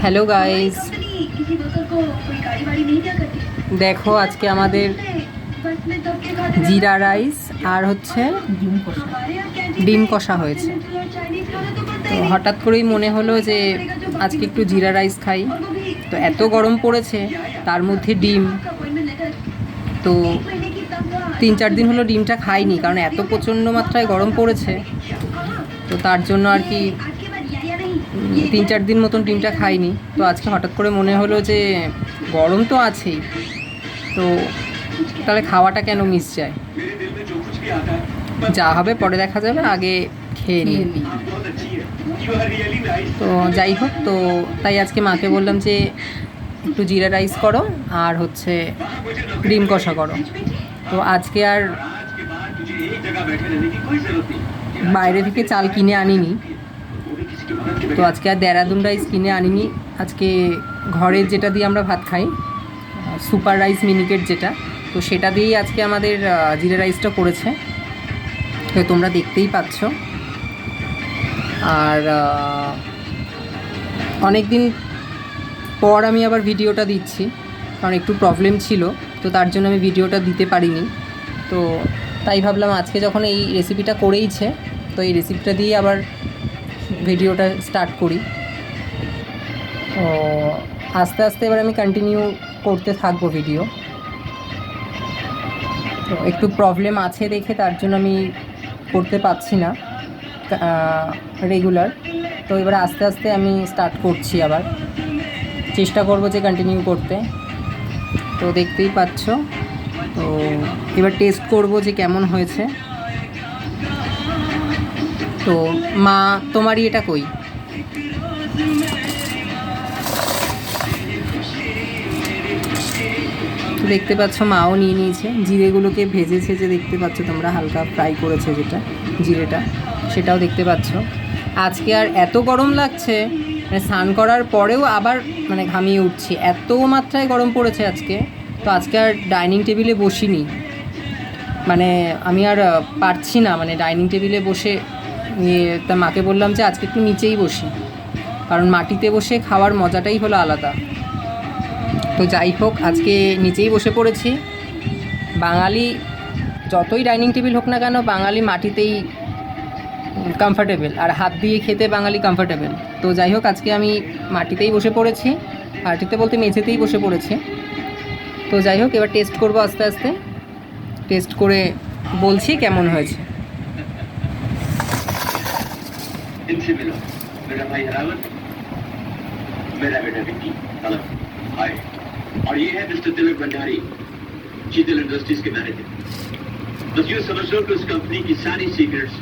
Hello guys, দেখো আজকে আমাদের জিরা রাইস আর হচ্ছে ডিম কষা হয়েছে। তো হঠাৎ করেই মনে হলো যে আজকে একটু জিরা রাইস খাই। তো এত গরম পড়েছে, তার মধ্যে ডিম। তো 3-4 দিন হলো ডিমটা খাইনি, কারণ এত প্রচণ্ড মাত্রায় গরম পড়েছে। তো তার জন্য আর কি 3-4 দিন মতন ডিমটা খাইনি। তো আজকে হঠাৎ করে মনে হলো যে গরম তো আছেই, তো তাহলে খাওয়াটা কেন মিস যায়। যা হবে পরে দেখা যাবে, আগে খেয়ে নিই। তো যাই হোক, তো তাই আজকে মাকে বললাম যে একটু জিরা রাইস করো আর হচ্ছে ডিম কষা করো। তো আজকে আর বাইরে থেকে চাল কিনে আনিনি, তো আজকে আর দেরাদুন রাইস কিনে আনিনি। আজকে ঘরের যেটা দিয়ে আমরা ভাত খাই, সুপার রাইস মিনিকেট যেটা, তো সেটা দিয়েই আজকে আমাদের জিরা রাইসটা করেছে। তো তোমরা দেখতেই পাচ্ছ। আর অনেক দিন পর আমি আবার ভিডিওটা দিচ্ছি, কারণ একটু প্রবলেম ছিল, তো তার জন্য আমি ভিডিওটা দিতে পারিনি। তো তাই ভাবলাম আজকে যখন এই রেসিপিটা করেইছে, তো এই রেসিপিটা দিয়ে আবার ভিডিওটা স্টার্ট করি। তো আস্তে আস্তে এবার আমি কন্টিনিউ করতে থাকবো ভিডিও। তো একটু প্রবলেম আছে দেখে তার জন্য আমি করতে পারছি না রেগুলার। তো এবার আস্তে আস্তে আমি স্টার্ট করছি, আবার চেষ্টা করব যে কন্টিনিউ করতে। তো দেখতেই পাচ্ছ। তো এবার টেস্ট করব যে কেমন হয়েছে। তো মা, তোমারই এটা কই? দেখতে পাচ্ছ মাও নিয়ে নিয়েছে, জিরেগুলোকে ভেজেছে, যে দেখতে পাচ্ছ তোমরা, হালকা ফ্রাই করেছে যেটা জিরেটা, সেটাও দেখতে পাচ্ছ। আজকে আর এত গরম লাগছে, মানে স্নান করার পরেও আবার মানে ঘামিয়ে উঠছি, এত মাত্রায় গরম পড়েছে আজকে। তো আজকে আর ডাইনিং টেবিলে বসিনি, মানে আমি আর পারছি না, মানে ডাইনিং টেবিলে বসে তা মাকে বললাম যে আজকে একটু নিচেই বসি, কারণ মাটিতে বসে খাওয়ার মজাটাই হলো আলাদা। তো যাই হোক, আজকে নিচেই বসে পড়েছি। বাঙালি যতই ডাইনিং টেবিল হোক না কেন, বাঙালি মাটিতেই কমফর্টেবল, আর হাত দিয়ে খেতে বাঙালি কমফর্টেবল। তো যাই হোক, আজকে আমি মাটিতেই বসে পড়েছি, মাটিতে বলতে মেঝেতেই বসে পড়েছি। তো যাই হোক, এবার টেস্ট করব আস্তে আস্তে, টেস্ট করে বলছি কেমন হয়েছে। और ये है मिस्टर तिलक भंडारी, शीतल इंडस्ट्रीज के मैनेजर। बस यूँ समझ लो कि उस कंपनी की सारी सीक्रेट्स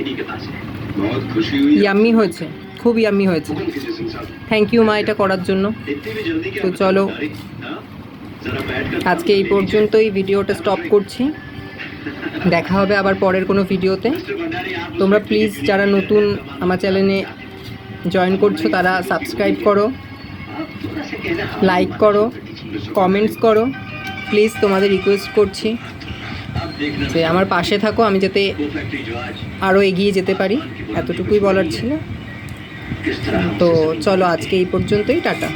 इन्हीं के पास है। बहुत खुशी हुई। ইয়াম্মি হয়েছে, খুব ইয়াম্মি হয়েছে। থ্যাংক ইউ মা এটা করার জন্য। তো চলো আজকে এই পর্যন্তই, ভিডিওটা স্টপ করছি। দেখা হবে আবার পরের কোনো ভিডিওতে। তোমরা প্লিজ যারা নতুন আমার চ্যানেলে জয়েন করছো, তারা সাবস্ক্রাইব করো, লাইক করো, কমেন্টস করো। প্লিজ তোমাদের রিকোয়েস্ট করছি যে আমার পাশে থাকো, আমি যাতে আরও এগিয়ে যেতে পারি, এতটুকুই বলার ছিল। তো চলো আজকে এই পর্যন্তই, টাটা।